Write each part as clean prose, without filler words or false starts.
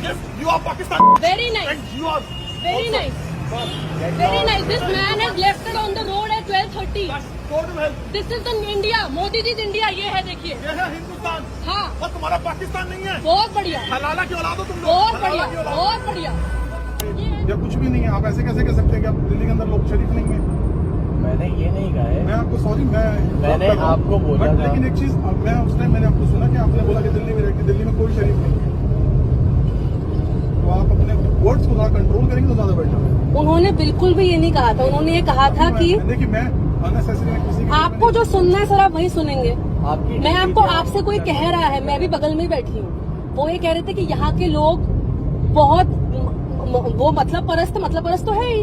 Yes, you are Pakistan. Very nice. And you are Very also. nice. Very nice. This man has left it on the road at 12:30. Go to hell. This is the India. Modi ji India ये है देखिए. ये है हिंदुस्तान हाँ. और तुम्हारा पाकिस्तान नहीं है. बहुत बढ़िया. हलाला की औलाद हो तुम लोग. बहुत हलाला बढ़िया. की औलाद. बहुत बढ़िया. या कुछ भी नहीं है. आप ऐसे कैसे कह सकते हैं कि आप दिल्ली के अंदर लोग शरीफ नहीं है. मैंने ये नहीं कहा है. मैं आपको सॉरी मैंने आपको बोला था. लेकिन एक चीज मैं उस टाइम मैंने आपको सुना कि आपने बोला कि दिल्ली में रहकर दिल्ली में कोई शरीफ नहीं है. तो आप अपने वर्ड्स को थोड़ा कंट्रोल करेंगे तो ज्यादा बेटर है. उन्होंने बिल्कुल भी ये नहीं कहा था. उन्होंने ये कहा था कि देखिए मैं अननेसेसरी किसी आपको जो सुनना है सर आप वही सुनेंगे. आपकी मैं आपको आपसे कोई कह रहा है, मैं भी बगल में ही बैठी हूँ. वो ये कह रहे थे कि यहाँ के लोग बहुत वो मतलब परस्त तो है ही.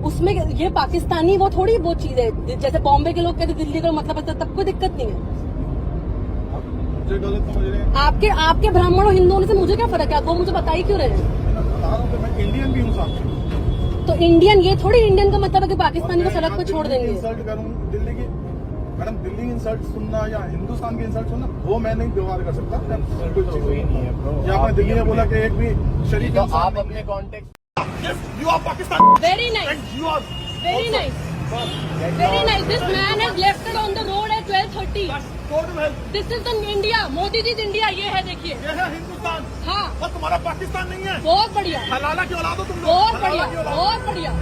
उसमें ये पाकिस्तानी वो थोड़ी वो चीज है. जैसे बॉम्बे के लोग कहते दिल्ली का मतलब परस्त, तब कोई दिक्कत नहीं है. मुझे गलत समझ रहे हैं. आपके ब्राह्मण और हिंदू होने से मुझे क्या फर्क है? आप वो मुझे बता ही क्यों रहे हैं? मैं बता रहा हूँ कि मैं इंडियन भी हूँ साहब. तो इंडियन ये थोड़ी इंडियन का मतलब है कि पाकिस्तानी को सड़क पे छोड़ देंगे. इंसल्ट करूँ दिल्ली की मैडम. दिल्ली इंसल्ट सुनना या हिंदुस्तान की इंसल्ट सुनना वो मैं नहीं व्यवहार कर सकता. कोई नहीं है ब्रो. या आपने दिल्ली में बोला कि एक भी शरीफ तो आप अपने contact. Yes, you are Pakistan. Very nice. And you are Very also. nice. Very nice. This man has left it on the road at 12:30. Go to hell. This is the India. Modi ji India ये है देखिए. ये है हिंदुस्तान हाँ. और तुम्हारा पाकिस्तान नहीं है. बहुत बढ़िया. हलाला की औलाद हो तुम लोग. बहुत हलाला बढ़िया. की औलाद. बहुत बढ़िया.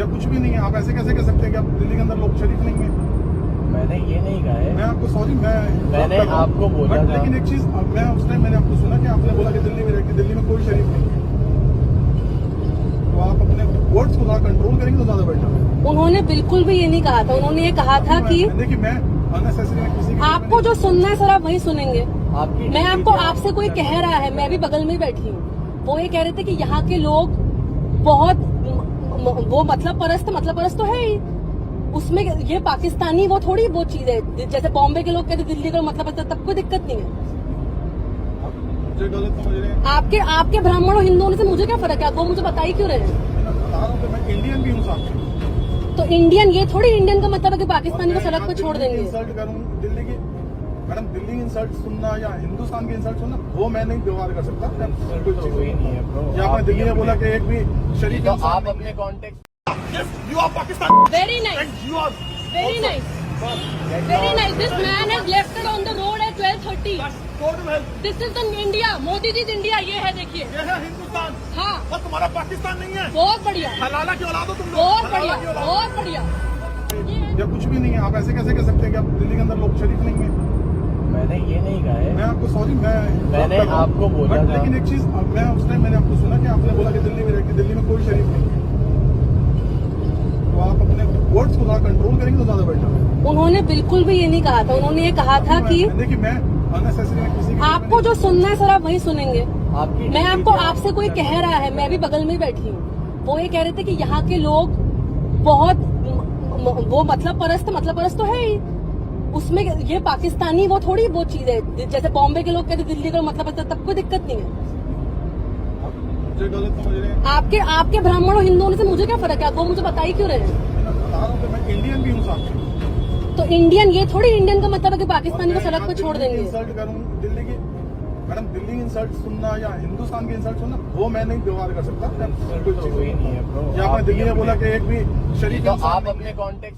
या कुछ भी नहीं है. आप ऐसे कैसे कह सकते हैं कि आप दिल्ली के अंदर लोग शरीफ नहीं है. मैंने ये नहीं कहा है. मैं आपको सॉरी मैंने आपको बोला था. लेकिन एक चीज मैं उस टाइम मैंने आपको सुना कि आपने बोला कि दिल्ली में रहकर दिल्ली में कोई शरीफ नहीं है. तो आप अपने वर्ड्स को थोड़ा कंट्रोल करेंगे तो ज्यादा बेटर है. उन्होंने बिल्कुल भी ये नहीं कहा था. उन्होंने ये कहा था कि देखिए मैं अननेसेसरी किसी आपको जो सुनना है सर आप वही सुनेंगे. आपकी मैं आपको आपसे कोई कह रहा है, मैं भी बगल में ही बैठी हूँ. वो ये कह रहे थे कि यहाँ के लोग बहुत वो मतलब परस्त तो है ही. उसमें ये पाकिस्तानी वो थोड़ी वो चीज है. जैसे बॉम्बे के लोग कहते दिल्ली का मतलब परस्त, तब कोई दिक्कत नहीं है. मुझे गलत समझ रहे हैं. आपके ब्राह्मण और हिंदू होने से मुझे क्या फर्क है? आप वो मुझे बता ही क्यों रहे हैं? मैं बता रहा हूँ कि मैं इंडियन भी हूँ साहब. तो इंडियन ये थोड़ी इंडियन का मतलब है कि पाकिस्तानी को सड़क पे छोड़ देंगे. इंसल्ट करूँ दिल्ली की मैडम. दिल्ली इंसल्ट सुनना या हिंदुस्तान की इंसल्ट सुनना वो मैं नहीं व्यवहार कर सकता. कोई नहीं है ब्रो. या आपने दिल्ली में बोला कि एक भी शरीफ तो आप अपने contact. Yes, you are Pakistan. Very nice. And you are Very also. nice. Very nice. This man has left it on the road at 12:30. Go to hell. This is the India. Modi ji India ये है देखिए. ये है हिंदुस्तान हाँ. और तुम्हारा पाकिस्तान नहीं है. बहुत बढ़िया. हलाला की औलाद हो तुम लोग. बहुत हलाला बढ़िया. की औलाद. बहुत बढ़िया. या कुछ भी नहीं है. आप ऐसे कैसे कह सकते हैं कि आप दिल्ली के अंदर लोग शरीफ नहीं है. मैंने ये नहीं कहा है. मैं आपको सॉरी मैंने आपको बोला था. लेकिन एक चीज मैं उस टाइम मैंने आपको सुना कि आपने बोला कि दिल्ली में रहकर दिल्ली में कोई शरीफ नहीं है. तो आप अपने वर्ड्स को थोड़ा कंट्रोल करेंगे तो ज्यादा बेटर है. उन्होंने बिल्कुल भी ये नहीं कहा था. उन्होंने ये कहा था कि देखिए मैं अननेसेसरी किसी आपको जो सुनना है सर आप वही सुनेंगे. आपकी मैं आपको आपसे कोई कह रहा है, मैं भी बगल में ही बैठी हूँ. वो ये कह रहे थे कि यहाँ के लोग बहुत वो मतलब परस्त तो है ही. उसमें ये पाकिस्तानी वो थोड़ी वो चीज है. जैसे बॉम्बे के लोग कहते दिल्ली का मतलब परस्त, तब कोई दिक्कत नहीं है. मुझे गलत समझ रहे हैं. आपके ब्राह्मण और हिंदू होने से मुझे क्या फर्क है? आप वो मुझे बता ही क्यों रहे हैं? मैं बता रहा हूँ कि मैं इंडियन भी हूँ साहब. तो इंडियन ये थोड़ी इंडियन का मतलब है कि पाकिस्तानी को सड़क पे छोड़ देंगे. इंसल्ट करूँ दिल्ली की मैडम. दिल्ली इंसल्ट सुनना या हिंदुस्तान की इंसल्ट सुनना वो मैं नहीं व्यवहार कर सकता. कोई नहीं है ब्रो. या आपने दिल्ली में बोला कि एक भी शरीफ तो आप अपने कॉन्टेक्ट.